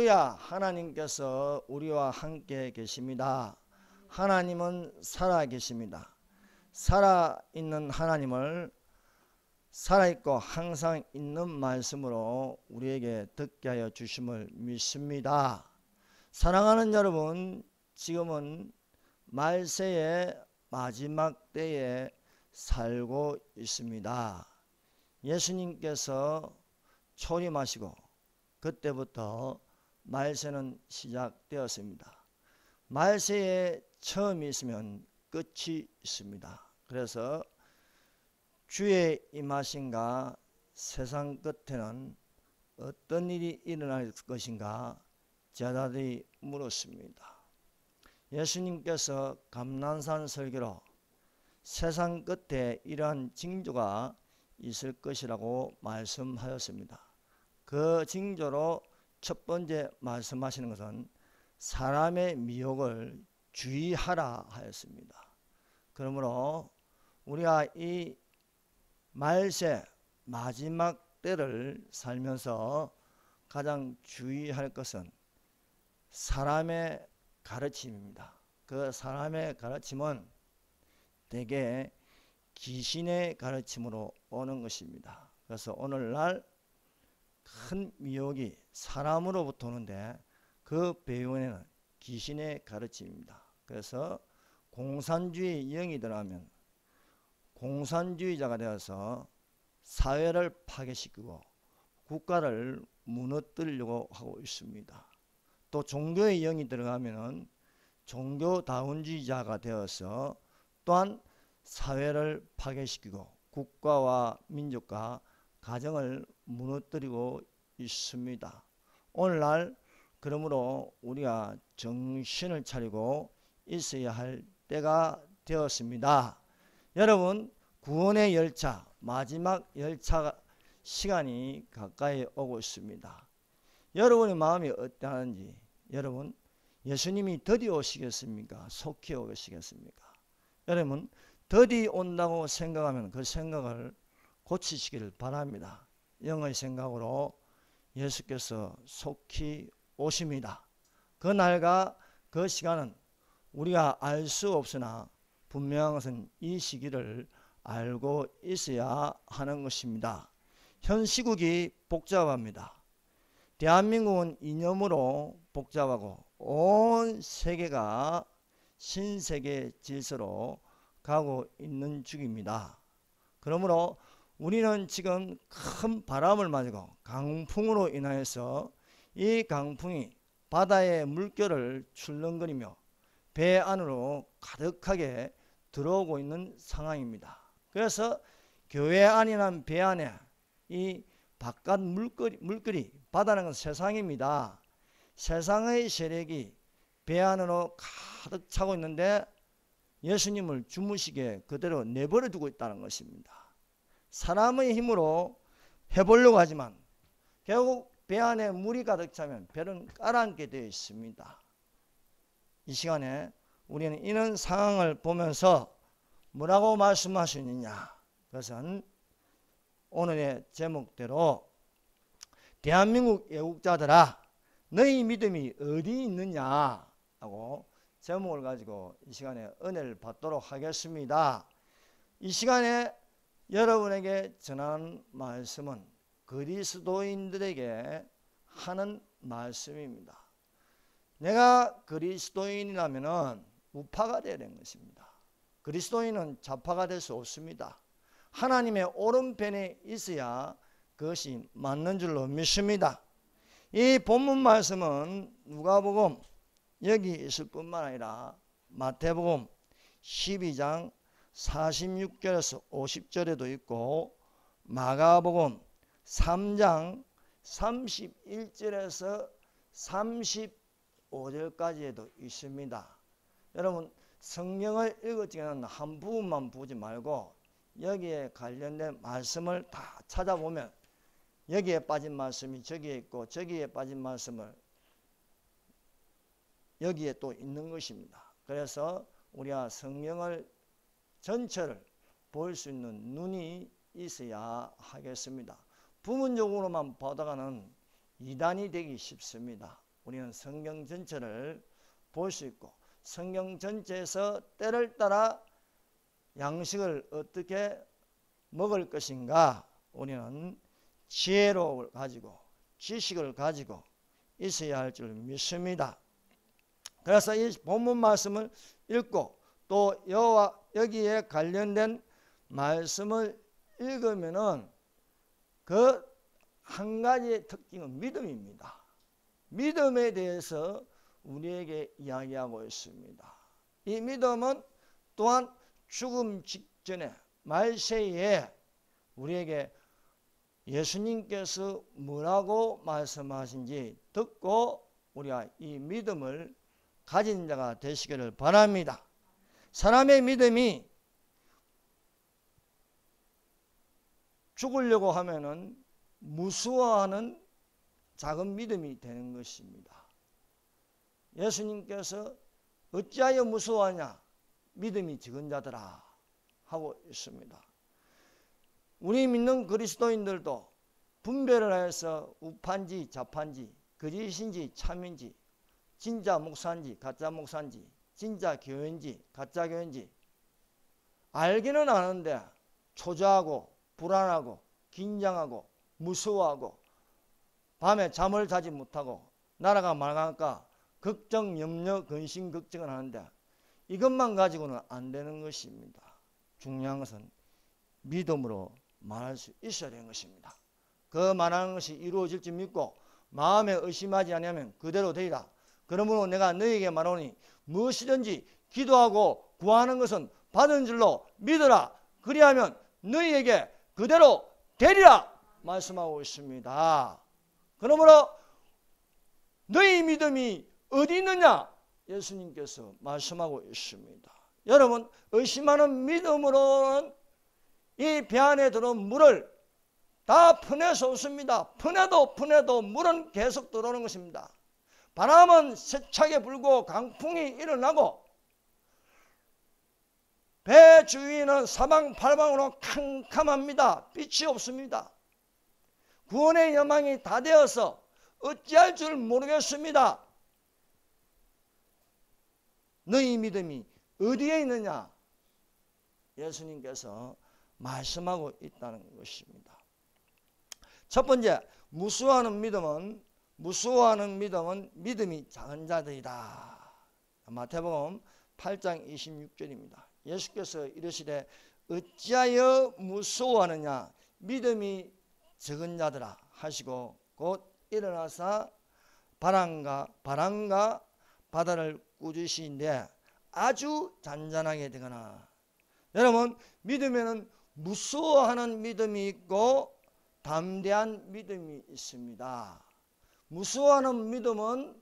할렐루야. 하나님께서 우리와 함께 계십니다. 하나님은 살아 계십니다. 살아있는 하나님을 살아있고 항상 있는 말씀으로 우리에게 듣게 하여 주심을 믿습니다. 사랑하는 여러분, 지금은 말세의 마지막 때에 살고 있습니다. 예수님께서 초림하시고 그때부터 말세는 시작되었습니다. 말세에 처음이 있으면 끝이 있습니다. 그래서 주의 임하신가 세상 끝에는 어떤 일이 일어날 것인가 제자들이 물었습니다. 예수님께서 감난산 설교로 세상 끝에 이러한 징조가 있을 것이라고 말씀하였습니다. 그 징조로 첫 번째 말씀하시는 것은 사람의 미혹을 주의하라 하였습니다. 그러므로 우리가 이 말세 마지막 때를 살면서 가장 주의할 것은 사람의 가르침입니다. 그 사람의 가르침은 대개 귀신의 가르침으로 오는 것입니다. 그래서 오늘날 큰 미혹이 사람으로부터 오는데 그 배후에는 귀신의 가르침입니다. 그래서 공산주의 영이 들어가면 공산주의자가 되어서 사회를 파괴시키고 국가를 무너뜨리려고 하고 있습니다. 또 종교의 영이 들어가면 종교다운주의자가 되어서 또한 사회를 파괴시키고 국가와 민족과 가정을 무너뜨리고 있습니다. 오늘날 그러므로 우리가 정신을 차리고 있어야 할 때가 되었습니다. 여러분, 구원의 열차, 마지막 열차 시간이 가까이 오고 있습니다. 여러분의 마음이 어떠한지, 여러분 예수님이 더디 오시겠습니까? 속히 오시겠습니까? 여러분 더디 온다고 생각하면 그 생각을 고치시기를 바랍니다. 영의 생각으로 예수께서 속히 오십니다. 그 날과 그 시간은 우리가 알 수 없으나 분명한 것은 이 시기를 알고 있어야 하는 것입니다. 현 시국이 복잡합니다. 대한민국은 이념으로 복잡하고 온 세계가 신세계 질서로 가고 있는 중입니다. 그러므로 우리는 지금 큰 바람을 맞고 강풍으로 인하여서 이 강풍이 바다의 물결을 출렁거리며 배 안으로 가득하게 들어오고 있는 상황입니다. 그래서 교회 안이나 배 안에 이 바깥 물결이 바다는 건 세상입니다. 세상의 세력이 배 안으로 가득 차고 있는데 예수님을 주무시게 그대로 내버려 두고 있다는 것입니다. 사람의 힘으로 해보려고 하지만 결국 배 안에 물이 가득 차면 배는 가라앉게 되어 있습니다. 이 시간에 우리는 이런 상황을 보면서 뭐라고 말씀하시느냐, 그것은 오늘의 제목대로 대한민국 애국자들아 너희 믿음이 어디 있느냐 하고 제목을 가지고 이 시간에 은혜를 받도록 하겠습니다. 이 시간에 여러분에게 전하는 말씀은 그리스도인들에게 하는 말씀입니다. 내가 그리스도인이라면 우파가 되어야 되는 것입니다. 그리스도인은 좌파가 될 수 없습니다. 하나님의 오른편에 있어야 그것이 맞는 줄로 믿습니다. 이 본문 말씀은 누가복음 여기 있을 뿐만 아니라 마태복음 12장 46절에서 50절에도 있고 마가복음 3장 31절에서 35절까지에도 있습니다. 여러분 성경을 읽을 때는 한 부분만 보지 말고 여기에 관련된 말씀을 다 찾아보면 여기에 빠진 말씀이 저기에 있고 저기에 빠진 말씀을 여기에 또 있는 것입니다. 그래서 우리가 성경을 전체를 볼 수 있는 눈이 있어야 하겠습니다. 부분적으로만 보다가는 이단이 되기 쉽습니다. 우리는 성경 전체를 볼 수 있고 성경 전체에서 때를 따라 양식을 어떻게 먹을 것인가 우리는 지혜를 가지고 지식을 가지고 있어야 할 줄 믿습니다. 그래서 이 본문 말씀을 읽고 또 여기에 관련된 말씀을 읽으면은 그 한 가지의 특징은 믿음입니다. 믿음에 대해서 우리에게 이야기하고 있습니다. 이 믿음은 또한 죽음 직전에 말세에 우리에게 예수님께서 뭐라고 말씀하신지 듣고 우리가 이 믿음을 가진 자가 되시기를 바랍니다. 사람의 믿음이 죽으려고 하면은 무서워하는 작은 믿음이 되는 것입니다. 예수님께서 어찌하여 무서워하냐? 믿음이 적은 자들아 하고 있습니다. 우리 믿는 그리스도인들도 분별을 해서 우판지 좌판지 거짓인지 참인지 진짜 목사인지 가짜 목사인지 진짜 교회인지 가짜 교회인지 알기는 아는데 초조하고 불안하고 긴장하고 무서워하고 밤에 잠을 자지 못하고 나라가 망할까 걱정, 염려, 근심, 걱정을 하는데 이것만 가지고는 안 되는 것입니다. 중요한 것은 믿음으로 말할 수 있어야 되는 것입니다. 그 말하는 것이 이루어질 줄 믿고 마음에 의심하지 아니하면 그대로 되리라. 그러므로 내가 너희에게 말하노니 무엇이든지 기도하고 구하는 것은 받은 줄로 믿으라. 그리하면 너희에게 그대로 되리라 말씀하고 있습니다. 그러므로 너희 믿음이 어디 있느냐? 예수님께서 말씀하고 있습니다. 여러분 의심하는 믿음으로는 이 배 안에 들어온 물을 다 푸낼 수 없습니다. 푸내도 물은 계속 들어오는 것입니다. 바람은 세차게 불고 강풍이 일어나고 배 주위는 사방팔방으로 캄캄합니다. 빛이 없습니다. 구원의 여망이 다 되어서 어찌할 줄 모르겠습니다. 너희 믿음이 어디에 있느냐? 예수님께서 말씀하고 있다는 것입니다. 첫 번째, 무수하는 믿음은 믿음이 작은 자들이다. 마태복음 8장 26절입니다. 예수께서 이르시되 어찌하여 무서워하느냐 믿음이 적은 자들아 하시고 곧 일어나사 바람과 바다를 꾸짖으시는데 아주 잔잔하게 되거나. 여러분 믿음에는 무서워하는 믿음이 있고 담대한 믿음이 있습니다. 무서워하는 믿음은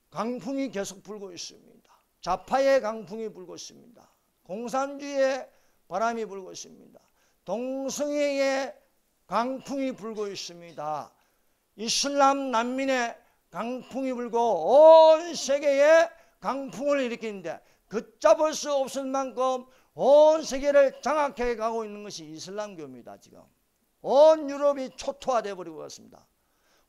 강풍이 계속 불고 있습니다. 좌파의 강풍이 불고 있습니다. 공산주의의 바람이 불고 있습니다. 동성애의 강풍이 불고 있습니다. 이슬람 난민의 강풍이 불고 온 세계에 강풍을 일으키는데 걷잡을 수 없을 만큼 온 세계를 장악해 가고 있는 것이 이슬람교입니다. 지금 온 유럽이 초토화되어 버리고 있습니다.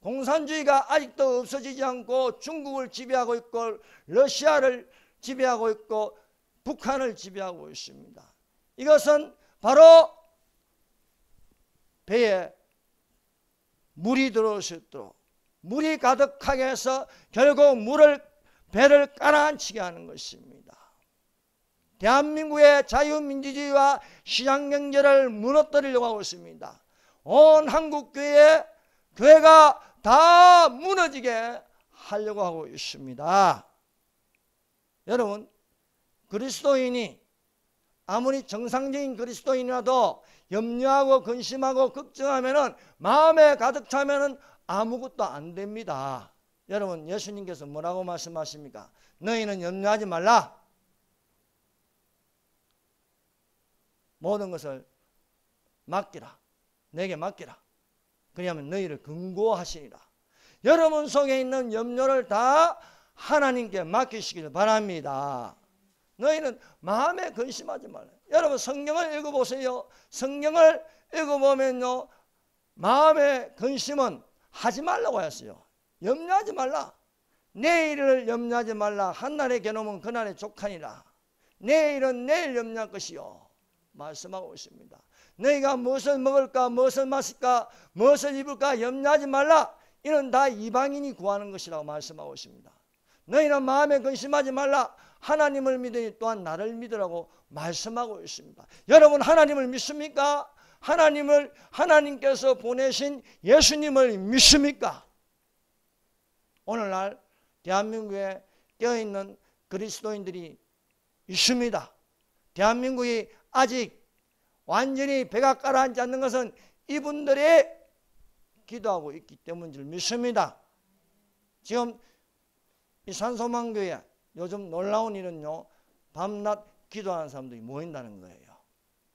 공산주의가 아직도 없어지지 않고 중국을 지배하고 있고 러시아를 지배하고 있고 북한을 지배하고 있습니다. 이것은 바로 배에 물이 들어올 수 있도록 물이 가득하게 해서 결국 배를 가라앉히게 하는 것입니다. 대한민국의 자유민주주의와 시장경제를 무너뜨리려고 하고 있습니다. 온 한국교회가 다 무너지게 하려고 하고 있습니다. 여러분 그리스도인이 아무리 정상적인 그리스도인이라도 염려하고 근심하고 걱정하면은 마음에 가득 차면은 아무것도 안 됩니다. 여러분 예수님께서 뭐라고 말씀하십니까? 너희는 염려하지 말라. 모든 것을 맡기라. 내게 맡기라. 그러면 너희를 근고하시리라. 여러분 속에 있는 염려를 다 하나님께 맡기시길 바랍니다. 너희는 마음에 근심하지 말라. 여러분 성경을 읽어보세요. 성경을 읽어보면요 마음의 근심은 하지 말라고 했어요. 염려하지 말라. 내일을 염려하지 말라. 한날의 괴로움은 그날의 족하니라. 내일은 내일 염려할 것이요 말씀하고 있습니다. 너희가 무엇을 먹을까, 무엇을 마실까, 무엇을 입을까 염려하지 말라. 이는 다 이방인이 구하는 것이라고 말씀하고 있습니다. 너희는 마음에 근심하지 말라. 하나님을 믿으니 또한 나를 믿으라고 말씀하고 있습니다. 여러분 하나님을 믿습니까? 하나님께서 보내신 예수님을 믿습니까? 오늘날 대한민국에 껴있는 그리스도인들이 있습니다. 대한민국이 아직 완전히 배가 가라앉지 않는 것은 이분들이 기도하고 있기 때문인 줄 믿습니다. 지금 이 산소망교회 요즘 놀라운 일은요, 밤낮 기도하는 사람들이 모인다는 거예요.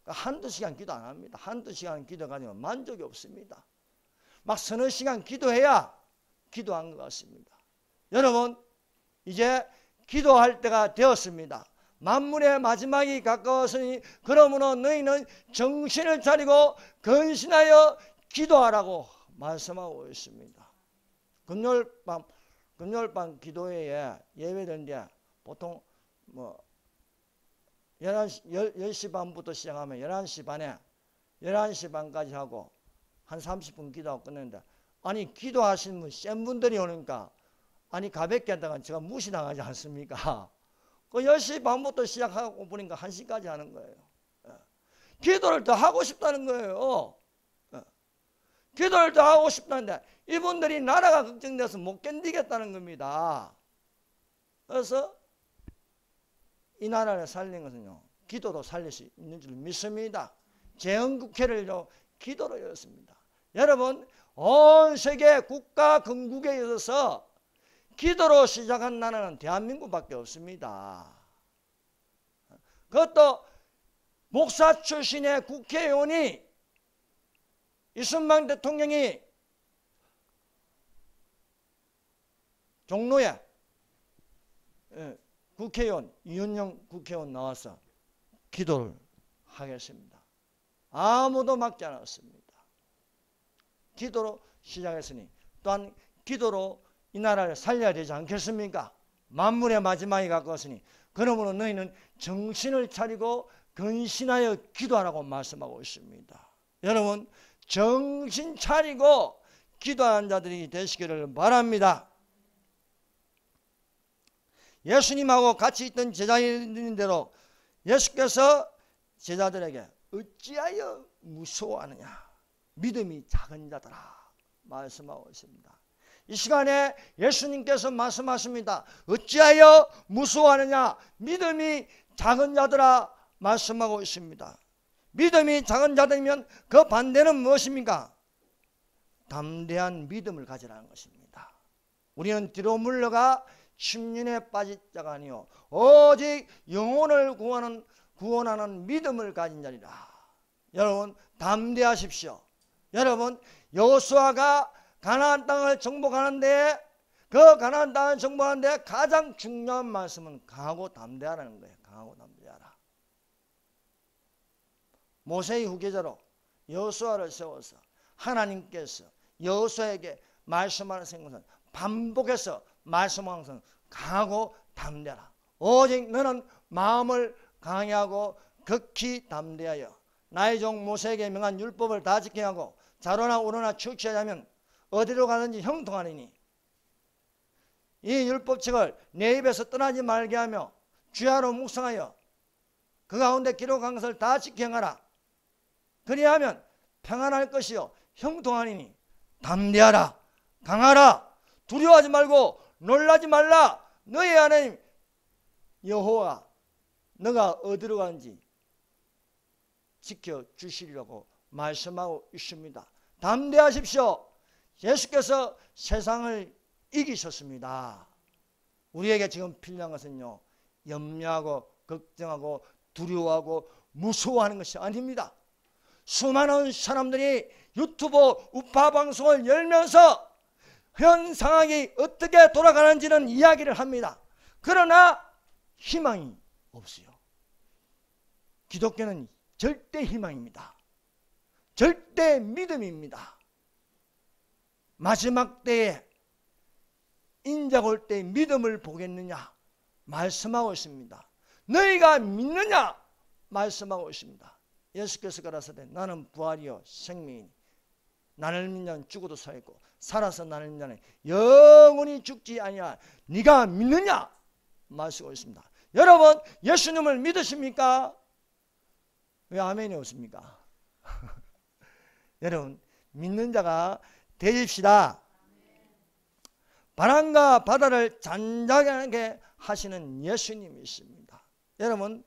그러니까 한두 시간 기도 안 합니다. 한두 시간 기도 가지고 만족이 없습니다. 막 서너 시간 기도해야 기도한 것 같습니다. 여러분 이제 기도할 때가 되었습니다. 만물의 마지막이 가까웠으니 그러므로 너희는 정신을 차리고 근신하여 기도하라고 말씀하고 있습니다. 금요일밤 기도회에 예배드는데 보통 10시 반부터 시작하면 11시 반에 11시 반까지 하고 한 30분 기도하고 끝내는데, 아니 기도하시는 분 센 분들이 오니까 아니 가볍게 하다가 제가 무시당하지 않습니까? 그 10시 반부터 시작하고 보니까 1시까지 하는 거예요. 기도를 더 하고 싶다는 거예요. 기도를 더 하고 싶다는데 이분들이 나라가 걱정돼서 못 견디겠다는 겁니다. 그래서 이 나라를 살린 것은요, 기도로 살릴 수 있는 줄 믿습니다. 재헌국회를요 기도로 열었습니다. 여러분 온 세계 국가 건국에 있어서 기도로 시작한 나라는 대한민국밖에 없습니다. 그것도 목사 출신의 국회의원이 이승만 대통령이 종로에 국회의원 이은영 국회의원 나와서 기도를 하겠습니다. 아무도 막지 않았습니다. 기도로 시작했으니 또한 기도로 이 나라를 살려야 되지 않겠습니까? 만물의 마지막이 가까웠으니 그러므로 너희는 정신을 차리고 근신하여 기도하라고 말씀하고 있습니다. 여러분 정신 차리고 기도하는 자들이 되시기를 바랍니다. 예수님하고 같이 있던 제자인대로 예수께서 제자들에게 어찌하여 무서워하느냐, 믿음이 작은 자들아 말씀하고 있습니다. 이 시간에 예수님께서 말씀하십니다. 어찌하여 무서워하느냐, 믿음이 작은 자들아 말씀하고 있습니다. 믿음이 작은 자들이면 그 반대는 무엇입니까? 담대한 믿음을 가지라는 것입니다. 우리는 뒤로 물러가 침륜에 빠질 자가 아니요 오직 영혼을 구원하는 믿음을 가진 자리라. 여러분 담대하십시오. 여러분 여호수아가 가나안 땅을 정복하는데 그 가나안 땅을 정복하는데 가장 중요한 말씀은 강하고 담대하라는 거예요. 강하고 담대하라. 모세의 후계자로 여호수아를 세워서 하나님께서 여호수아에게 말씀하는 것은 반복해서 말씀하는 것은 강하고 담대하라. 오직 너는 마음을 강하게 하고 극히 담대하여 나의 종 모세에게 명한 율법을 다 지켜야 하고 좌로나 우로나 축취하자면 어디로 가든지 형통하리니 이 율법책을 내 입에서 떠나지 말게 하며 주야로 묵상하여 그 가운데 기록한 것을 다 지켜 행하라. 그리하면 평안할 것이요 형통하리니 담대하라, 강하라, 두려워하지 말고 놀라지 말라. 너희 하나님 여호와 너가 어디로 가는지 지켜주시리라고 말씀하고 있습니다. 담대하십시오. 예수께서 세상을 이기셨습니다. 우리에게 지금 필요한 것은요 염려하고 걱정하고 두려워하고 무서워하는 것이 아닙니다. 수많은 사람들이 유튜브 우파 방송을 열면서 현 상황이 어떻게 돌아가는지는 이야기를 합니다. 그러나 희망이 없어요. 기독교는 절대 희망입니다. 절대 믿음입니다. 마지막 때에 자가 올 때 믿음을 보겠느냐 말씀하고 있습니다. 너희가 믿느냐 말씀하고 있습니다. 예수께서 가라사대 나는 부활이요 생명이니 나를 믿는 자는 죽어도 살고 살아서 나를 믿는 자는 영원히 죽지 아니하. 네가 믿느냐 말씀하고 있습니다. 여러분 예수님을 믿으십니까? 왜 아멘이 없습니까? 여러분 믿는 자가 되십시다. 바람과 바다를 잔잔하게 하시는 예수님이 있습니다. 여러분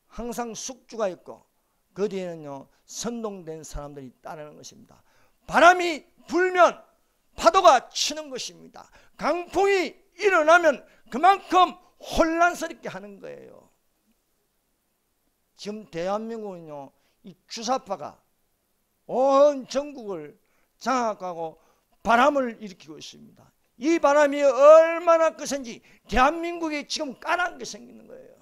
항상 숙주가 있고 그 뒤에는요 선동된 사람들이 따르는 것입니다. 바람이 불면 파도가 치는 것입니다. 강풍이 일어나면 그만큼 혼란스럽게 하는 거예요. 지금 대한민국은요 이 주사파가 온 전국을 장악하고 바람을 일으키고 있습니다. 이 바람이 얼마나 거센지 대한민국이 지금 까맣게 생기는 거예요.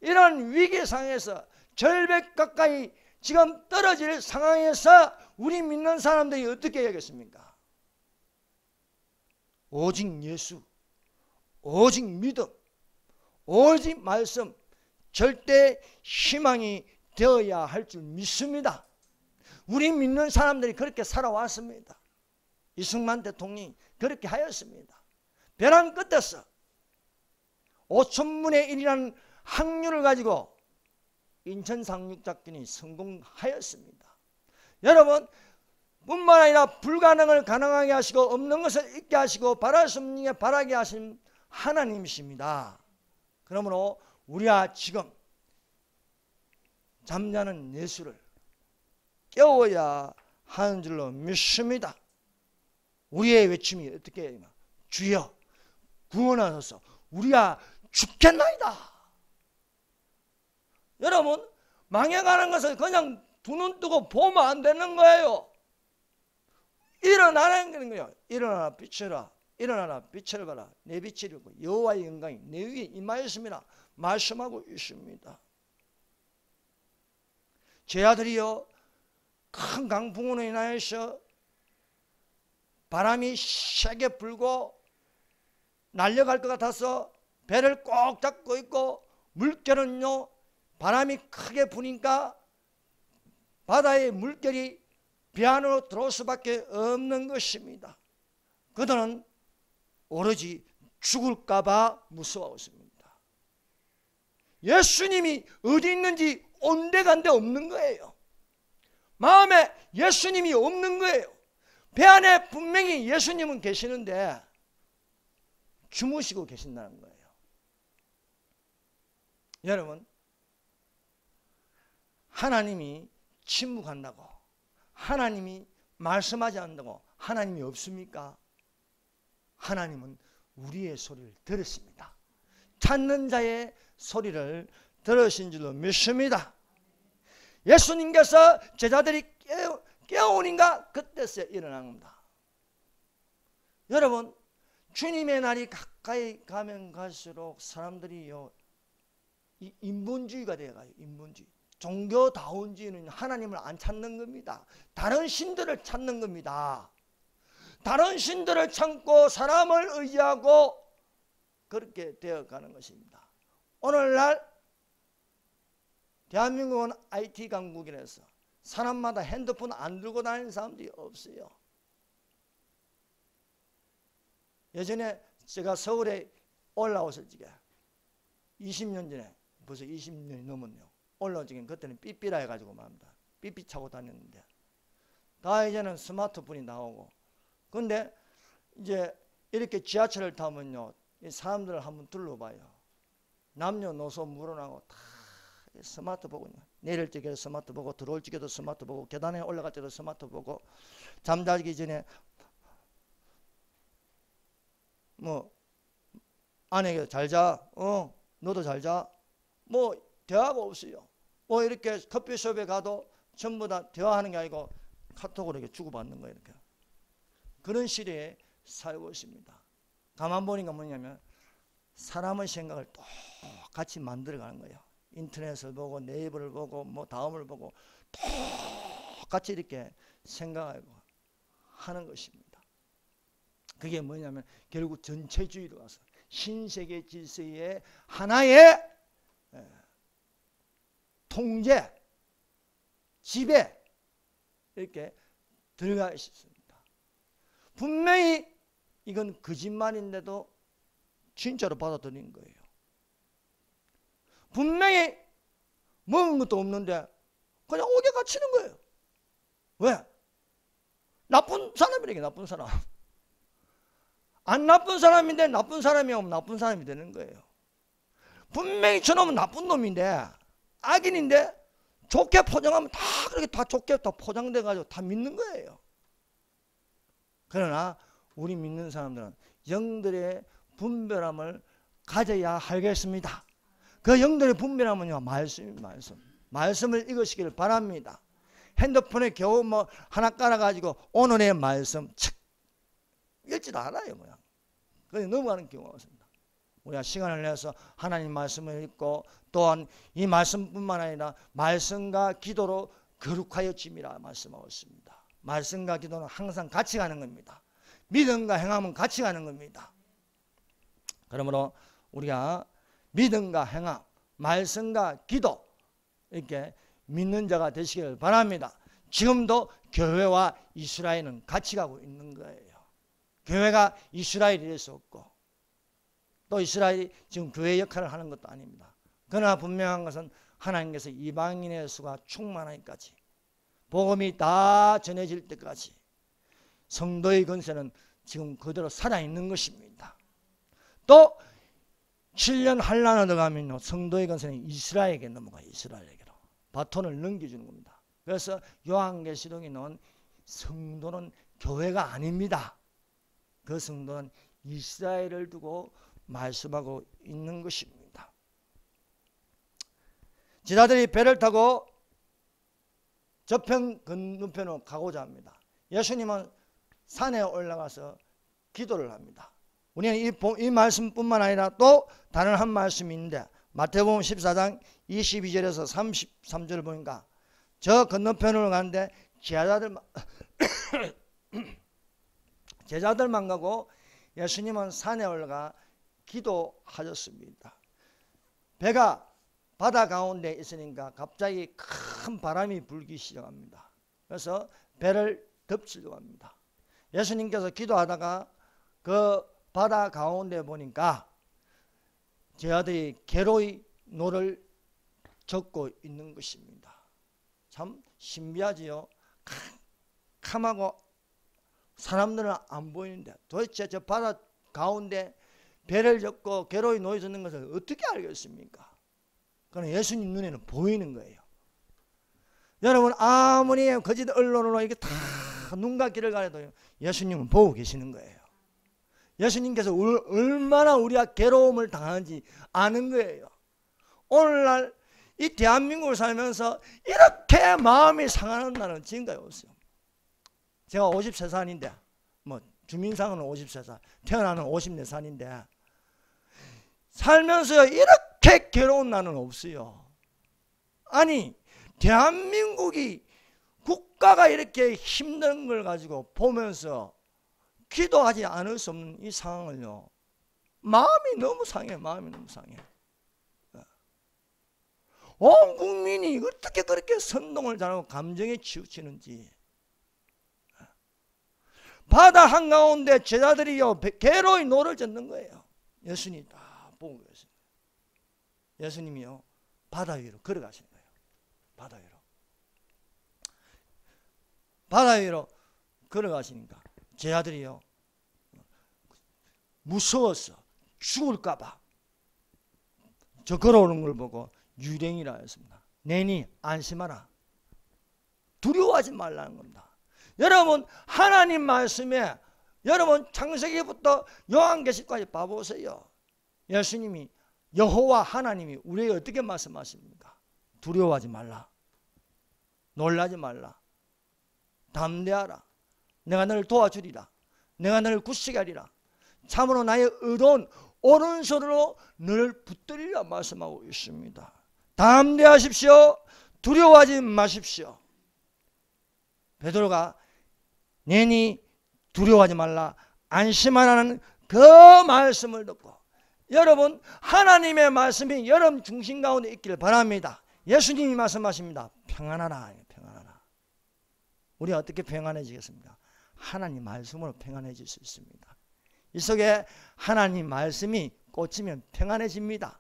이런 위기 상황에서 절벽 가까이 지금 떨어질 상황에서 우리 믿는 사람들이 어떻게 해야겠습니까? 오직 예수, 오직 믿음, 오직 말씀, 절대 희망이 되어야 할 줄 믿습니다. 우리 믿는 사람들이 그렇게 살아왔습니다. 이승만 대통령이 그렇게 하였습니다. 벼랑 끝에서 5천분의 1이라는 확률을 가지고 인천 상륙작전이 성공하였습니다. 여러분 뿐만 아니라 불가능을 가능하게 하시고 없는 것을 있게 하시고 바랄 수 없는 게 바라게 하신 하나님이십니다. 그러므로 우리가 지금 잠자는 예수를 깨워야 하는 줄로 믿습니다. 우리의 외침이 어떻게 해요? 주여 구원하소서. 우리가 죽겠나이다. 여러분 망해가는 것을 그냥 두 눈 뜨고 보면 안 되는 거예요. 일어나는 거예요. 일어나라 빛을 일어나라 빛을 봐라. 내 빛이 이르고 여호와의 영광이 내 위에 임하였습니다. 말씀하고 있습니다. 제 아들이요 큰 강풍으로 인하여서 바람이 세게 불고 날려갈 것 같아서 배를 꼭 잡고 있고 물결은요 바람이 크게 부니까 바다의 물결이 배 안으로 들어올 수밖에 없는 것입니다. 그들은 오로지 죽을까 봐 무서워하고 있습니다. 예수님이 어디 있는지 온데간데 없는 거예요. 마음에 예수님이 없는 거예요. 배 안에 분명히 예수님은 계시는데 주무시고 계신다는 거예요. 여러분 하나님이 침묵한다고 하나님이 말씀하지 않는다고 하나님이 없습니까? 하나님은 우리의 소리를 들으십니다. 찾는 자의 소리를 들으신 줄로 믿습니다. 예수님께서 제자들이 깨우니까 그때서 일어난 겁니다. 여러분 주님의 날이 가까이 가면 갈수록 사람들이요 이 인본주의가 되어가요. 인본주의. 종교다운주의는 하나님을 안 찾는 겁니다. 다른 신들을 찾는 겁니다. 다른 신들을 찾고 사람을 의지하고 그렇게 되어가는 것입니다. 오늘날 대한민국은 IT 강국이라서 사람마다 핸드폰 안 들고 다니는 사람들이 없어요. 예전에 제가 서울에 올라왔을 적에 20년 전에 벌써 20년이 넘었네요. 올라온 적에 그때는 삐삐라 해가지고 말입니다. 삐삐 차고 다녔는데 다 이제는 스마트폰이 나오고 근데 이제 이렇게 지하철을 타면요 사람들을 한번 둘러봐요. 남녀노소 물어나고 다 스마트 보고 내릴 적에도 스마트 보고 들어올 적에도 스마트 보고 계단에 올라갈 때도 스마트 보고 잠자기 전에 뭐 아내에게 잘자 너도 잘자 뭐 대화가 없어요. 뭐 이렇게 커피숍에 가도 전부 다 대화하는 게 아니고 카톡으로 이렇게 주고받는 거예요. 이렇게. 그런 시대에 살고 있습니다. 가만 보니까 뭐냐면 사람의 생각을 똑같이 만들어가는 거예요. 인터넷을 보고 네이버를 보고 뭐 다음을 보고 똑같이 이렇게 생각하고 하는 것입니다. 그게 뭐냐면 결국 전체주의로 가서 신세계 질서의 하나의 통제, 지배 이렇게 들어가 있습니다. 분명히 이건 거짓말인데도 진짜로 받아들인 거예요. 분명히 먹은 것도 없는데 그냥 옥에 갇히는 거예요. 왜? 나쁜 사람이라게, 나쁜 사람. 안 나쁜 사람인데 나쁜 사람이 오면 나쁜 사람이 되는 거예요. 분명히 저놈은 나쁜 놈인데, 악인인데 좋게 포장하면 다 그렇게 다 좋게 다 포장돼 가지고 다 믿는 거예요. 그러나 우리 믿는 사람들은 영들의 분별함을 가져야 하겠습니다. 그 영들의 분별함은요, 말씀을 읽으시길 바랍니다. 핸드폰에 겨우 뭐 하나 깔아가지고 오늘의 말씀 칙 읽지도 않아요. 그냥 그래서 넘어가는 경우가 있습니다. 우리가 시간을 내서 하나님 말씀을 읽고 또한 이 말씀뿐만 아니라 말씀과 기도로 거룩하여 짐이라 말씀하고 있습니다. 말씀과 기도는 항상 같이 가는 겁니다. 믿음과 행함은 같이 가는 겁니다. 그러므로 우리가 믿음과 행함, 말씀과 기도 이렇게 믿는 자가 되시길 바랍니다. 지금도 교회와 이스라엘은 같이 가고 있는 거예요. 교회가 이스라엘이 될 수 없고 또 이스라엘이 지금 교회 역할을 하는 것도 아닙니다. 그러나 분명한 것은 하나님께서 이방인의 수가 충만하기까지 복음이 다 전해질 때까지 성도의 권세는 지금 그대로 살아있는 것입니다. 또 7년 환란을 들어가면 성도의 권세는 이스라엘에게 넘어가요. 이스라엘에게로 바톤을 넘겨주는 겁니다. 그래서 요한계시록에 나온 성도는 교회가 아닙니다. 그 성도는 이스라엘을 두고 말씀하고 있는 것입니다. 제자들이 배를 타고 저편 건너편으로 가고자 합니다. 예수님은 산에 올라가서 기도를 합니다. 우리는 이 말씀뿐만 아니라 또 다른 한 말씀이 있는데 마태복음 14장 22절에서 33절을 보니까 저 건너편으로 가는데 제자들만 가고 예수님은 산에 올라가 기도하셨습니다. 배가 바다 가운데 있으니까 갑자기 큰 바람이 불기 시작합니다. 그래서 배를 덮치려고 합니다. 예수님께서 기도하다가 그 바다 가운데 보니까 제자들이 괴로이 노를 젓고 있는 것입니다. 참 신비하지요. 캄캄하고 사람들은 안 보이는데 도대체 저 바다 가운데 배를 젓고 괴로이 놓여 있는 것을 어떻게 알겠습니까? 그건 예수님 눈에는 보이는 거예요. 여러분 아무리 거짓 언론으로 이게 다 눈과 귀를 가려도 예수님은 보고 계시는 거예요. 예수님께서 얼마나 우리가 괴로움을 당하는지 아는 거예요. 오늘날 이 대한민국을 살면서 이렇게 마음이 상하는 날은 지금까지 없어요. 제가 53살인데 뭐 주민상은 53살, 태어나는 54살인데 살면서 이렇게 괴로운 날은 없어요. 아니 대한민국이 국가가 이렇게 힘든 걸 가지고 보면서 기도하지 않을 수 없는 이 상황을요, 마음이 너무 상해. 마음이 너무 상해. 온 국민이 어떻게 그렇게 선동을 잘하고 감정에 치우치는지. 바다 한가운데 제자들이요 괴로이 노를 젓는 거예요. 예수님이 다 보고 계신 거예요. 예수님이요 바다 위로 걸어가신 거예요. 바다 위로. 바다 위로 걸어가시니까 제자들이요 무서워서 죽을까봐 저 걸어오는 걸 보고 유령이라 했습니다. 내니 안심하라. 두려워하지 말라는 겁니다. 여러분 하나님 말씀에 여러분 창세기부터 요한계시록까지 봐보세요. 예수님이 여호와 하나님이 우리에게 어떻게 말씀하십니까? 두려워하지 말라. 놀라지 말라. 담대하라. 내가 너를 도와주리라. 내가 너를 굳세게 하리라. 참으로 나의 의로운 오른손으로 너를 붙들리라 말씀하고 있습니다. 담대하십시오. 두려워하지 마십시오. 베드로가 내니 두려워하지 말라 안심하라는 그 말씀을 듣고 여러분 하나님의 말씀이 여러분 중심 가운데 있기를 바랍니다. 예수님이 말씀하십니다. 평안하라. 평안하라. 우리가 어떻게 평안해지겠습니까? 하나님 말씀으로 평안해질 수 있습니다. 이 속에 하나님 말씀이 꽂히면 평안해집니다.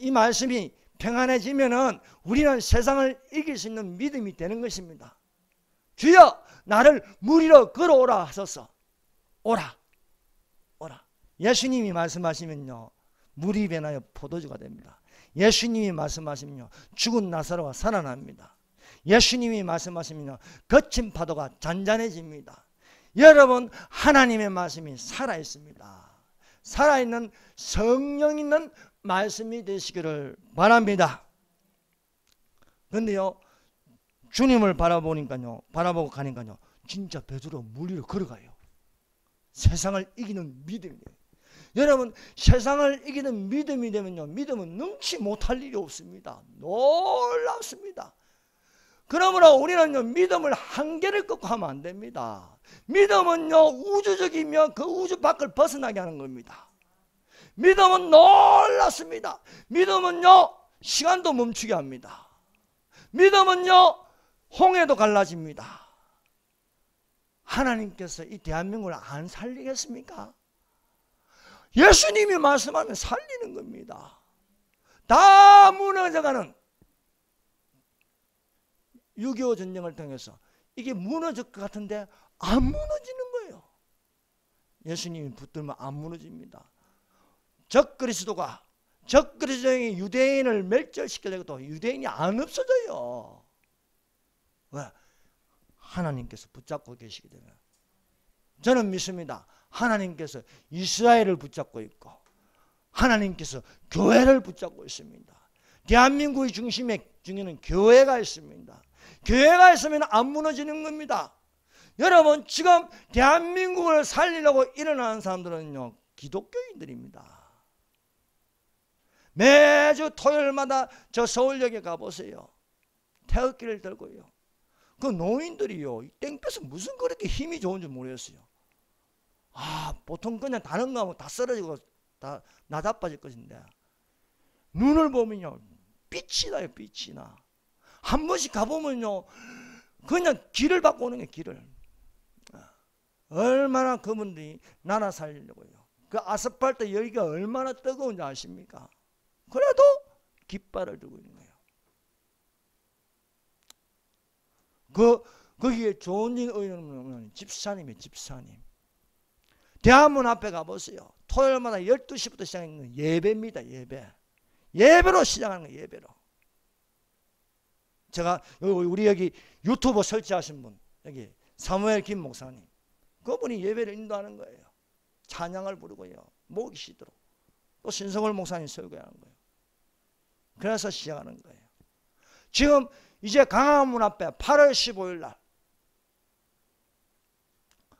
이 말씀이 평안해지면은 우리는 세상을 이길 수 있는 믿음이 되는 것입니다. 주여 나를 물 위로 걸어오라 하소서. 오라. 오라. 예수님이 말씀하시면요 물이 변하여 포도주가 됩니다. 예수님이 말씀하시면요 죽은 나사로가 살아납니다. 예수님이 말씀하시면요 거친 파도가 잔잔해집니다. 여러분 하나님의 말씀이 살아있습니다. 살아있는 성령 있는 말씀이 되시기를 바랍니다. 그런데요 주님을 바라보고 가니까요 진짜 베드로 물 위로 걸어가요. 세상을 이기는 믿음이에요. 여러분 세상을 이기는 믿음이 되면요 믿음은 능치 못할 일이 없습니다. 놀랍습니다. 그러므로 우리는요 믿음을 한계를 꺾고 하면 안 됩니다. 믿음은요 우주적이며 그 우주 밖을 벗어나게 하는 겁니다. 믿음은 놀랍습니다. 믿음은요 시간도 멈추게 합니다. 믿음은요 홍해도 갈라집니다. 하나님께서 이 대한민국을 안 살리겠습니까? 예수님이 말씀하면 살리는 겁니다. 다 무너져가는 6.25 전쟁을 통해서 이게 무너질 것 같은데 안 무너지는 거예요. 예수님이 붙들면 안 무너집니다. 적그리스도가 적그리스도의 유대인을 멸절시키려고 유대인이 안 없어져요. 왜? 하나님께서 붙잡고 계시기 때문에. 저는 믿습니다. 하나님께서 이스라엘을 붙잡고 있고 하나님께서 교회를 붙잡고 있습니다. 대한민국의 중에는 교회가 있습니다. 교회가 있으면 안 무너지는 겁니다. 여러분 지금 대한민국을 살리려고 일어나는 사람들은요 기독교인들입니다. 매주 토요일마다 저 서울역에 가보세요. 태극기를 들고요. 그 노인들이요 땡볕에 무슨 그렇게 힘이 좋은지 모르겠어요. 보통 그냥 다른 거 하면 다 쓰러지고 다 나자빠질 것인데 눈을 보면요 빛이 나요. 빛이 나. 한 번씩 가보면요 그냥 길을 받고 오는 게 길을. 얼마나 그분들이 나라 살리려고요. 그 아스팔트 여기가 얼마나 뜨거운지 아십니까? 그래도 깃발을 들고 있는 거예요. 거기에 좋은 일 의논은 집사님이에요. 집사님. 대한문 앞에 가보세요. 토요일마다 12시부터 시작하는 예배입니다. 예배로 시작하는 거예요. 예배로. 제가 우리 여기 유튜브 설치하신 분 여기 사무엘 김 목사님 그분이 예배를 인도하는 거예요. 찬양을 부르고요. 목이 쉬도록. 또 신성월 목사님 설교하는 거예요. 그래서 시작하는 거예요. 지금 이제 강화문 앞에 8월 15일 날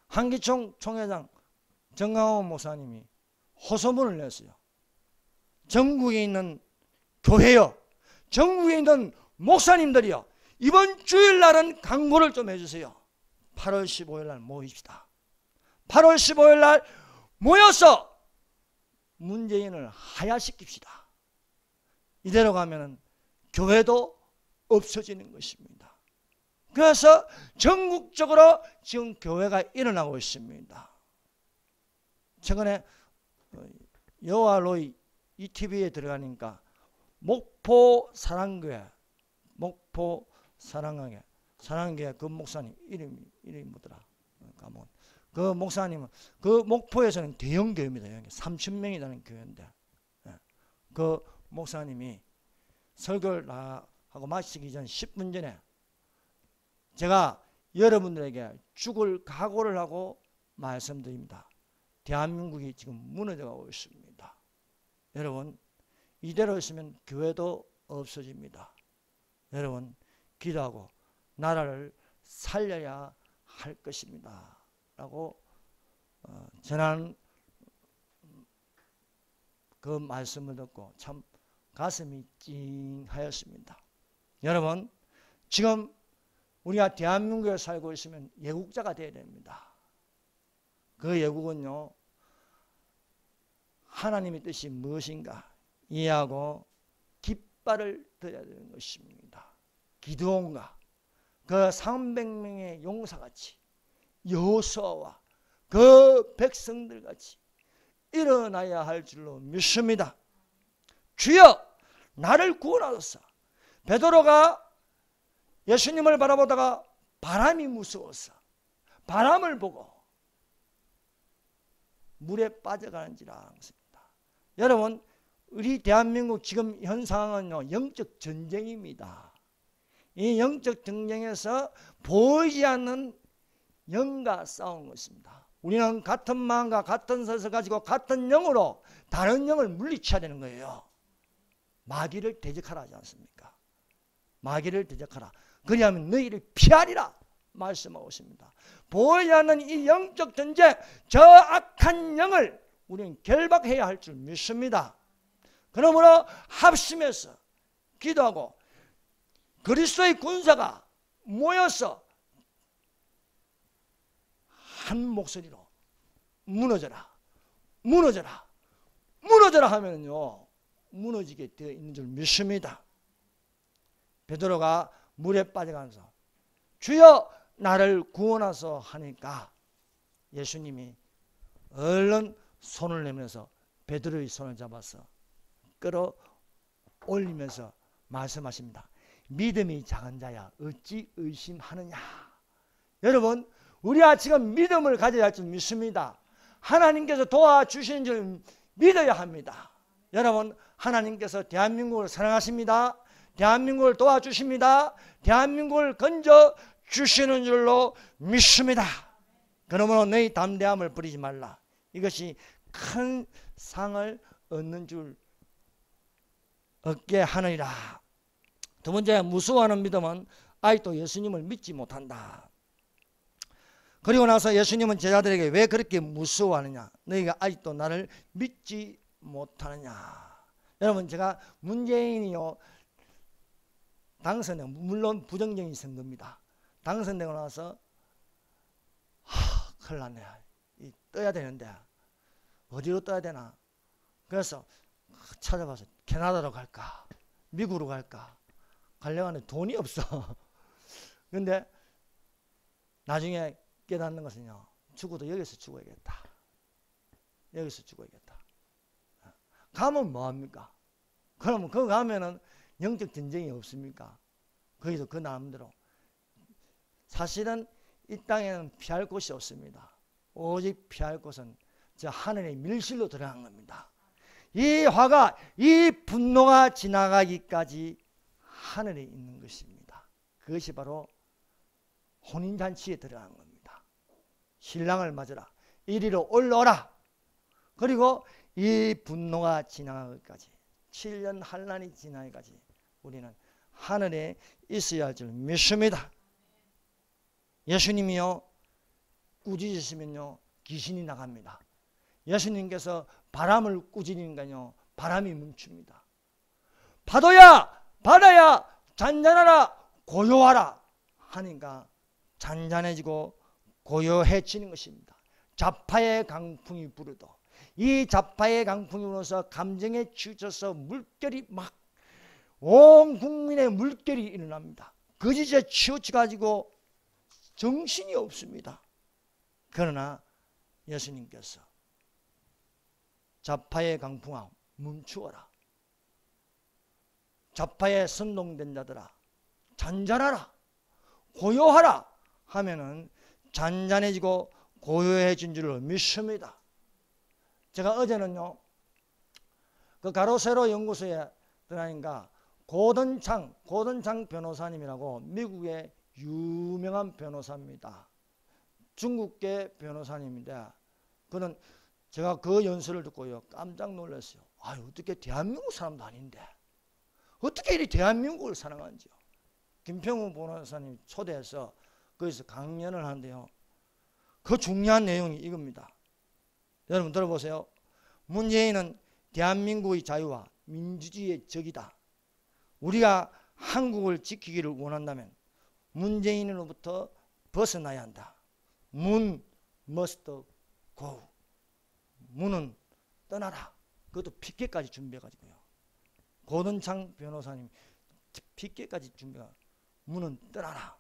한기총 총회장 정강원 목사님이 호소문을 냈어요. 전국에 있는 교회요, 전국에 있는 목사님들이요, 이번 주일날은 강구를 좀 해주세요. 8월 15일 날 모입시다. 8월 15일 날 모여서 문재인을 하야시킵시다. 이대로 가면 교회도 없어지는 것입니다. 그래서 전국적으로 지금 교회가 일어나고 있습니다. 최근에 여호와 로이 ETV에 들어가니까 목포 사랑교회, 목포 사랑교회 그 목사님 이름이 뭐더라? 그 목사님은 그 목포에서는 대형 교회입니다. 3,000명이라는 교회인데 그 목사님이 설교를 하고 마치기 전 10분 전에 제가 여러분들에게 죽을 각오를 하고 말씀드립니다. 대한민국이 지금 무너져가고 있습니다. 여러분 이대로 있으면 교회도 없어집니다. 여러분 기도하고 나라를 살려야 할 것입니다. 라고 전한 그 말씀을 듣고 참 가슴이 찡하였습니다. 여러분 지금 우리가 대한민국에 살고 있으면 애국자가 되어야 됩니다. 그 예국은요, 하나님의 뜻이 무엇인가 이해하고 깃발을 들어야 되는 것입니다. 기드온과 그 300명의 용사같이 여호수아와 그 백성들같이 일어나야 할 줄로 믿습니다. 주여 나를 구원하소서. 베드로가 예수님을 바라보다가 바람이 무서워서 바람을 보고 물에 빠져가는지라 했습니다. 여러분, 우리 대한민국 지금 현 상황은요, 영적 전쟁입니다. 이 영적 전쟁에서 보이지 않는 영과 싸우는 것입니다. 우리는 같은 마음과 같은 뜻을 가지고 같은 영으로 다른 영을 물리쳐야 되는 거예요. 마귀를 대적하라 하지 않습니까? 마귀를 대적하라. 그리하면 너희를 피하리라 말씀하고 있습니다. 보이지 않는 이 영적 전쟁, 저 악한 영을 우리는 결박해야 할 줄 믿습니다. 그러므로 합심해서 기도하고 그리스도의 군사가 모여서 한 목소리로 무너져라, 무너져라, 무너져라 하면요, 무너지게 되어 있는 줄 믿습니다. 베드로가 물에 빠져가면서 주여 나를 구원하소 하니까 예수님이 얼른 손을 내면서 베드로의 손을 잡아서 끌어올리면서 말씀하십니다. 믿음이 작은 자야 어찌 의심하느냐. 여러분, 우리가 지금 믿음을 가져야 할 줄 믿습니다. 하나님께서 도와주시는 줄 믿어야 합니다. 여러분, 하나님께서 대한민국을 사랑하십니다. 대한민국을 도와주십니다. 대한민국을 건져주시는 줄로 믿습니다. 그러므로 너희 담대함을 버리지 말라. 이것이 큰 상을 얻는 줄 얻게 하느니라. 두 번째, 무서워하는 믿음은 아직도 예수님을 믿지 못한다. 그리고 나서 예수님은 제자들에게 왜 그렇게 무서워하느냐, 너희가 아직도 나를 믿지 못하느냐. 여러분, 제가 문재인이요 당선되고, 물론 부정적인 선거입니다. 당선되고 나서 큰일 났네, 떠야 되는데 어디로 떠야 되나. 그래서 찾아봐서 캐나다로 갈까 미국으로 갈까 가려고 하는데 돈이 없어. 근데 나중에 깨닫는 것은요, 죽어도 여기서 죽어야겠다. 여기서 죽어야겠다. 가면 뭐합니까? 그러면 거기 가면은 영적 전쟁이 없습니까? 거기서 그 나름대로. 사실은 이 땅에는 피할 곳이 없습니다. 오직 피할 곳은 저 하늘의 밀실로 들어간 겁니다. 이 화가, 이 분노가 지나가기까지 하늘에 있는 것입니다. 그것이 바로 혼인잔치에 들어간 겁니다. 신랑을 맞으라, 이리로 올라오라. 그리고 이 분노가 지나가기까지, 7년 환난이 지나기까지 우리는 하늘에 있어야 할 줄 믿습니다. 예수님이요 꾸짖으시면요 귀신이 나갑니다. 예수님께서 바람을 꾸짖으니까요 바람이 멈춥니다. 파도야 바다야 잔잔하라 고요하라 하니까 잔잔해지고 고요해지는 것입니다. 좌파의 강풍이 불어도 이 좌파의 강풍이 불어서 감정에 치우쳐서 물결이 막 온 국민의 물결이 일어납니다. 거짓에 치우쳐가지고 정신이 없습니다. 그러나 예수님께서 좌파의 강풍아 멈추어라. 좌파에 선동된 자들아 잔잔하라 고요하라 하면은 잔잔해지고 고요해진 줄을 믿습니다. 제가 어제는요 그 가로세로 연구소에 들어가니까 고든창 변호사님이라고 미국의 유명한 변호사입니다. 중국계 변호사님인데 그는 제가 그 연설을 듣고요 깜짝 놀랐어요. 아유, 어떻게 대한민국 사람도 아닌데 어떻게 이리 대한민국을 사랑하는지요. 김평우 변호사님 초대해서 거기서 강연을 하는데요 그 중요한 내용이 이겁니다. 여러분 들어보세요. 문재인은 대한민국의 자유와 민주주의의 적이다. 우리가 한국을 지키기를 원한다면 문재인으로부터 벗어나야 한다. 문 must 고 문은 떠나라. 그것도 피켓까지 준비해가지고요. 고든창 변호사님 피켓까지 준비해 문은 떠나라.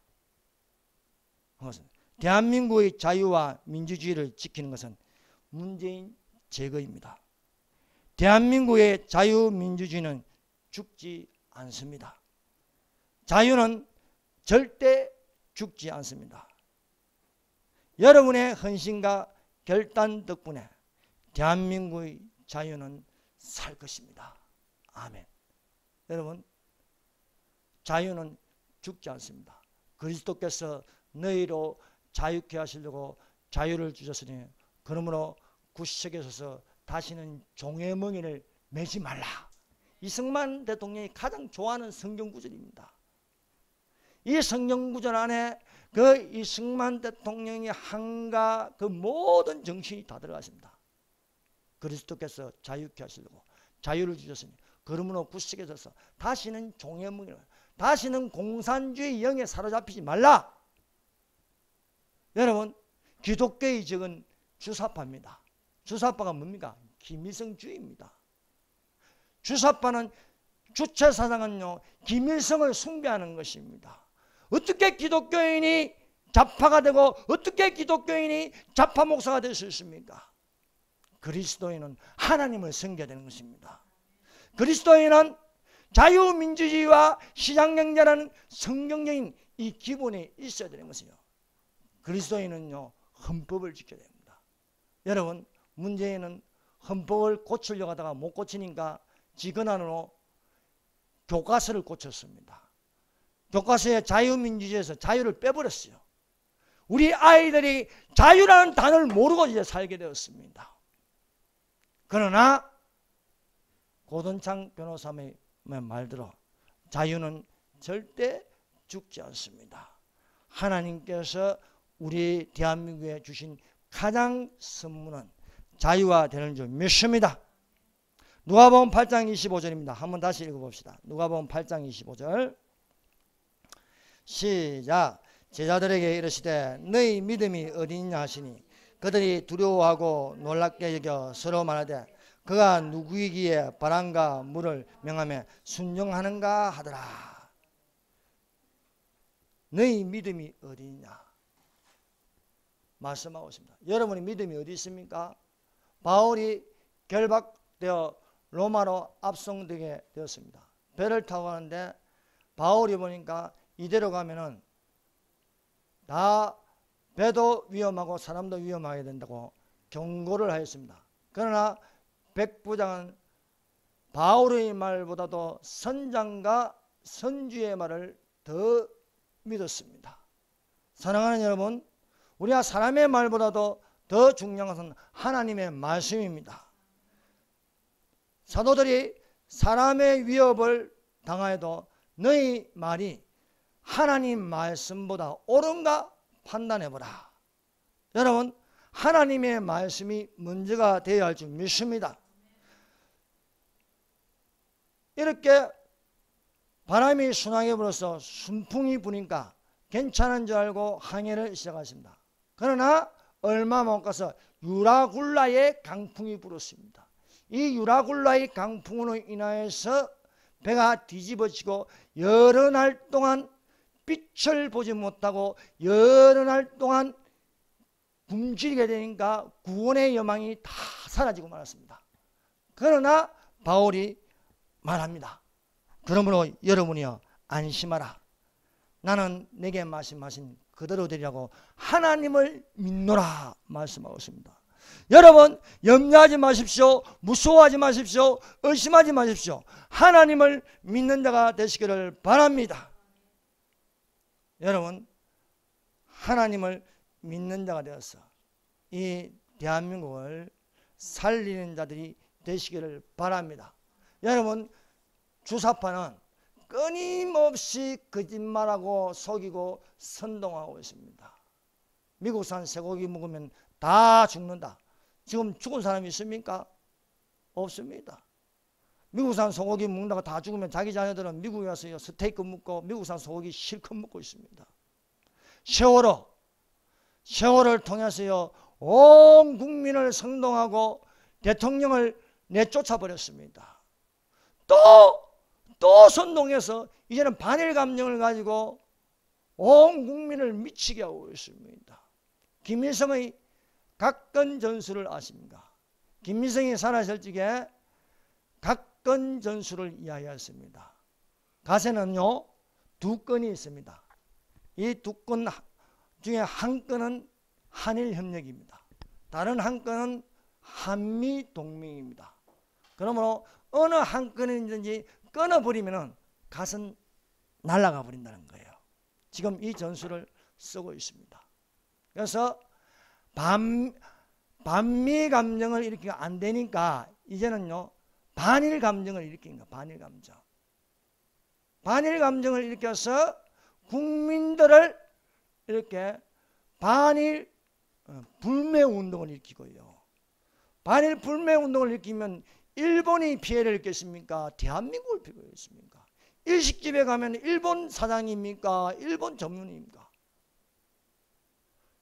대한민국의 자유와 민주주의를 지키는 것은 문재인 제거입니다. 대한민국의 자유민주주의는 죽지 않습니다. 자유는 절대 죽지 않습니다. 여러분의 헌신과 결단 덕분에 대한민국의 자유는 살 것입니다. 아멘. 여러분, 자유는 죽지 않습니다. 그리스도께서 너희로 자유케 하시려고 자유를 주셨으니 그러므로 구석에 서서 다시는 종의 멍에를 매지 말라. 이승만 대통령이 가장 좋아하는 성경 구절입니다. 이 성경 구절 안에 그 이승만 대통령이 한가 그 모든 정신이 다 들어가 있습니다. 그리스도께서 자유케 하시려고 자유를 주셨으니 그러므로 구석에 서서 다시는 종의 멍에를, 다시는 공산주의 영에 사로잡히지 말라. 여러분, 기독교의 적은 주사파입니다. 주사파가 뭡니까? 김일성주의입니다. 주사파는 주체사상은요, 김일성을 숭배하는 것입니다. 어떻게 기독교인이 좌파가 되고 어떻게 기독교인이 좌파 목사가 될 수 있습니까? 그리스도인은 하나님을 섬겨야 되는 것입니다. 그리스도인은 자유민주주의와 시장경제라는 성경적인 이 기본이 있어야 되는 것이요. 그리스도인은요, 헌법을 지켜야 됩니다. 여러분, 문재인은 헌법을 고치려고 하다가 못 고치니까 지근한으로 교과서를 고쳤습니다. 교과서에 자유민주주의에서 자유를 빼버렸어요. 우리 아이들이 자유라는 단어를 모르고 이제 살게 되었습니다. 그러나 고든창 변호사의 말대로 자유는 절대 죽지 않습니다. 하나님께서 우리 대한민국에 주신 가장 선물은 자유가 되는 줄 믿습니다. 누가복음 8장 25절입니다. 한번 다시 읽어봅시다. 누가복음 8장 25절 시작. 제자들에게 이르시되 너희 믿음이 어디 있냐 하시니 그들이 두려워하고 놀랍게 여겨 서로 말하되 그가 누구이기에 바람과 물을 명하며 순종하는가 하더라. 너희 믿음이 어디 있냐 말씀하고 있습니다. 여러분의 믿음이 어디 있습니까? 바울이 결박되어 로마로 압송되게 되었습니다. 배를 타고 가는데 바울이 보니까 이대로 가면은 다 배도 위험하고 사람도 위험하게 된다고 경고를 하였습니다. 그러나 백부장은 바울의 말보다도 선장과 선주의 말을 더 믿었습니다. 사랑하는 여러분, 우리가 사람의 말보다도 더 중요한 것은 하나님의 말씀입니다. 사도들이 사람의 위협을 당하여도 너희 말이 하나님 말씀보다 옳은가 판단해보라. 여러분, 하나님의 말씀이 먼저가 되어야 할 줄 믿습니다. 이렇게 바람이 순하게 불어서 순풍이 부니까 괜찮은 줄 알고 항해를 시작하십니다. 그러나 얼마 못 가서 유라굴라의 강풍이 불었습니다. 이 유라굴라의 강풍으로 인하여서 배가 뒤집어지고 여러 날 동안 빛을 보지 못하고 여러 날 동안 굶주리게 되니까 구원의 여망이 다 사라지고 말았습니다. 그러나 바울이 말합니다. 그러므로 여러분이여 안심하라. 나는 내게 말씀하신 그대로 되리라고 하나님을 믿노라 말씀하고 있습니다. 여러분, 염려하지 마십시오. 무서워하지 마십시오. 의심하지 마십시오. 하나님을 믿는 자가 되시기를 바랍니다. 여러분, 하나님을 믿는 자가 되어서 이 대한민국을 살리는 자들이 되시기를 바랍니다. 여러분, 주사파는 끊임없이 거짓말하고 속이고 선동하고 있습니다. 미국산 쇠고기 먹으면 다 죽는다. 지금 죽은 사람이 있습니까? 없습니다. 미국산 소고기 먹는다고 다 죽으면 자기 자녀들은 미국에 가서 스테이크 먹고 미국산 소고기 실컷 먹고 있습니다. 세월호를 통해서요 온 국민을 선동하고 대통령을 내쫓아 버렸습니다. 또 선동해서 이제는 반일 감정을 가지고 온 국민을 미치게 하고 있습니다. 김일성의 각건 전술을 아십니까? 김일성이 살아있을 적에 각건 전술을 이야기했습니다. 가세는요, 두 건이 있습니다. 이 두 건 중에 한 건은 한일협력입니다. 다른 한 건은 한미동맹입니다. 그러므로 어느 한 건이든지 끊어버리면 갓은 날아가 버린다는 거예요. 지금 이 전술을 쓰고 있습니다. 그래서 반미 감정을 일으키면 안 되니까 이제는요, 반일 감정을 일으킨 거예요. 반일 감정. 반일 감정을 일으켜서 국민들을 이렇게 반일 불매 운동을 일으키고요. 반일 불매 운동을 일으키면 일본이 피해를 입겠습니까? 대한민국을 피해겠습니까? 일식집에 가면 일본 사장입니까? 일본 전문입니까?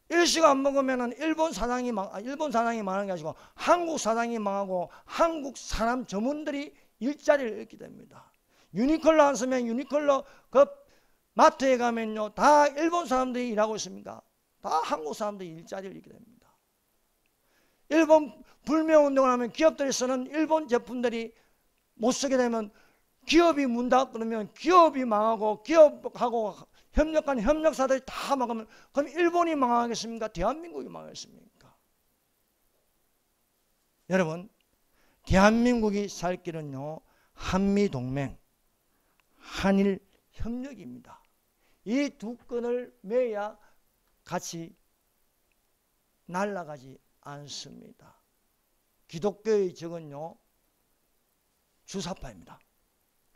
일식 안 먹으면 일본 사장이 망하는 게 아니고 한국 사장이 망하고 한국 사람 전문들이 일자리를 잃게 됩니다. 유니클로 안 쓰면 유니클로 그 마트에 가면요, 다 일본 사람들이 일하고 있습니까? 다 한국 사람들이 일자리를 잃게 됩니다. 일본 불매운동을 하면 기업들이 쓰는 일본 제품들이 못 쓰게 되면 기업이 문 닫고 그러면 기업이 망하고 기업하고 협력한 협력사들이 다 망하면 그럼 일본이 망하겠습니까? 대한민국이 망하겠습니까? 여러분, 대한민국이 살 길은요, 한미동맹, 한일협력입니다. 이 두 건을 매야 같이 날아가지 않습니다. 기독교의 적은요, 주사파입니다.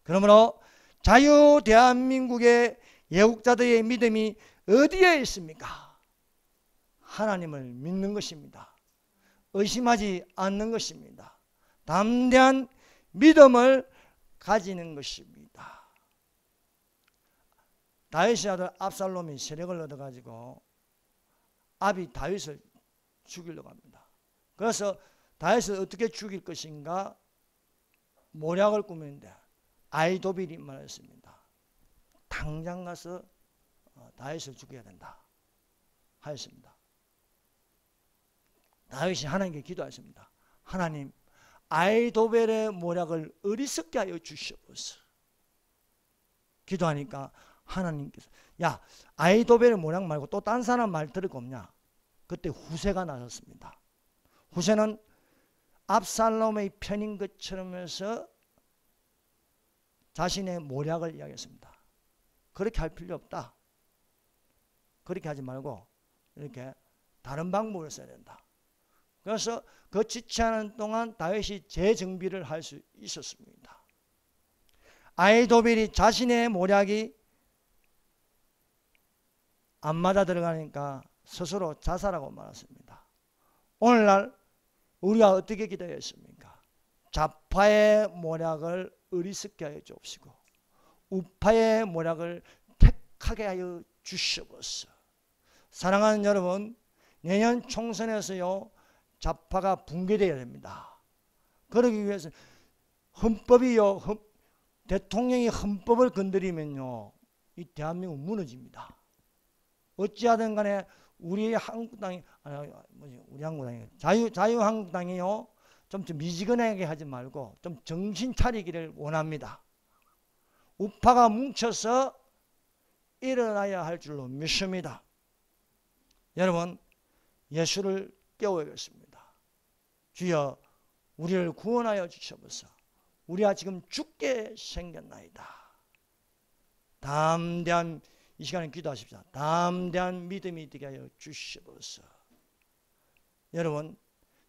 그러므로 자유 대한민국의 애국자들의 믿음이 어디에 있습니까? 하나님을 믿는 것입니다. 의심하지 않는 것입니다. 담대한 믿음을 가지는 것입니다. 다윗의 아들 압살롬이 세력을 얻어가지고 압이 다윗을 죽이려고 합니다. 그래서 다윗을 어떻게 죽일 것인가 모략을 꾸미는데 아히도빌이 말했습니다. 당장 가서 다윗을 죽여야 된다 하였습니다. 다윗이 하나님께 기도했습니다. 하나님, 아히도벨의 모략을 어리석게 하여 주시옵소서. 기도하니까 하나님께서, 야, 아히도벨의 모략 말고 또 딴 사람 말 들을 거 없냐? 그때 후세가 나섰습니다. 후세는 압살롬의 편인 것처럼 해서 자신의 모략을 이야기했습니다. 그렇게 할 필요 없다. 그렇게 하지 말고 이렇게 다른 방법을 써야 된다. 그래서 그 지체하는 동안 다윗이 재정비를 할 수 있었습니다. 아히도벨이 자신의 모략이 안 맞아 들어가니까 스스로 자살하고 말았습니다. 오늘날 우리가 어떻게 기도했습니까? 좌파의 모략을 어리석게 하여 주옵시고 우파의 모략을 택하게 하여 주시옵소서. 사랑하는 여러분, 내년 총선에서요, 좌파가 붕괴되어야 됩니다. 그러기 위해서 헌법이요, 대통령이 헌법을 건드리면요, 이 대한민국 무너집니다. 어찌하든 간에 우리 한국당이, 우리 한국당이, 자유한국당이요, 좀 미지근하게 하지 말고 좀 정신 차리기를 원합니다. 우파가 뭉쳐서 일어나야 할 줄로 믿습니다. 여러분, 예수를 깨워야겠습니다. 주여, 우리를 구원하여 주시옵소서. 우리가 지금 죽게 생겼나이다. 담대한, 이 시간에 기도하십시오. 담대한 믿음이 되게 하여 주시옵소서. 여러분,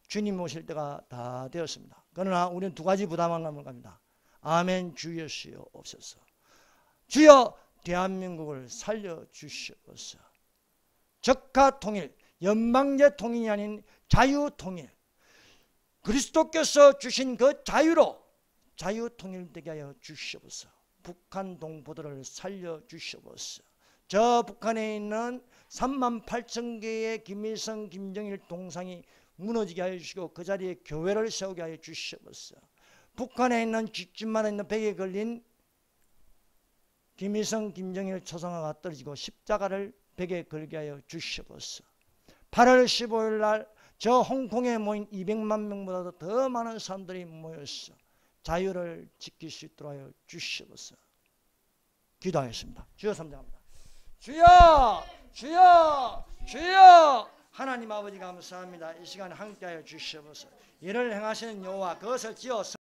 주님 오실 때가 다 되었습니다. 그러나 우리는 두 가지 부담을 갑니다. 아멘, 주 예수여 없소서. 주여, 대한민국을 살려주시옵소서. 적화 통일, 연방제 통일이 아닌 자유 통일, 그리스도께서 주신 그 자유로 자유 통일되게 하여 주시옵소서. 북한 동포들을 살려주시옵소서. 저 북한에 있는 38,000개의 김일성, 김정일 동상이 무너지게 하여 주시고 그 자리에 교회를 세우게 하여 주시옵소서. 북한에 있는 집집마다 있는 벽에 걸린 김일성, 김정일 초상화가 떨어지고 십자가를 벽에 걸게 하여 주시옵소서. 8월 15일 날 저 홍콩에 모인 200만 명보다도 더 많은 사람들이 모여서 자유를 지킬 수 있도록 하여 주시옵소서. 기도하겠습니다. 주여 삼장합니다. 주여, 주여, 주여. 하나님 아버지 감사합니다. 이 시간에 함께하여 주시옵소서. 이를 행하시는 여호와 그것을 지어